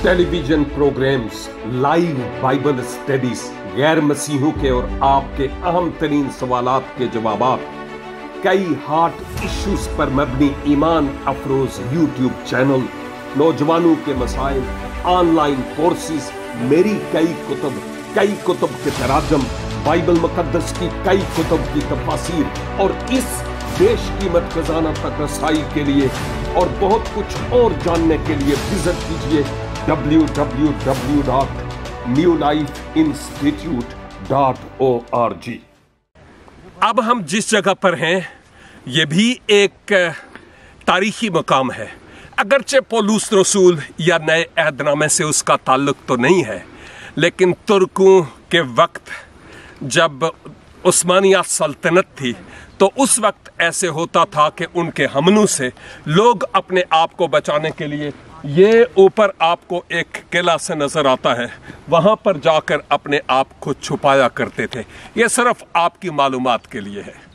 Television programmes, live Bible studies, गैर मसीहों के और आपके अहम तरीन सवालात के जवाबात, कई हार्ट इश्यूज पर मबनी ईमान अफरोज यूट्यूब चैनल, नौजवानों के मसाइल, ऑनलाइन कोर्सेज, मेरी कई कुतुब के तराजम, बाइबल मुकद्दस की कई कुतुब की तफासीर और इस बेशकीमत खजाना तक रसाई के लिए और बहुत कुछ और जानने के लिए विजिट कीजिए www.newlifeinstitute.org। अब हम जिस जगह पर हैं ये भी एक तारीखी मकाम है। अगरचे पौलुस रसूल या नए अहदनामे से उसका ताल्लुक तो नहीं है, लेकिन तुर्कों के वक्त जब उस्मानिया सल्तनत थी तो उस वक्त ऐसे होता था कि उनके हमलों से लोग अपने आप को बचाने के लिए, ये ऊपर आपको एक किला से नजर आता है, वहां पर जाकर अपने आप को छुपाया करते थे। ये सिर्फ आपकी मालूमात के लिए है।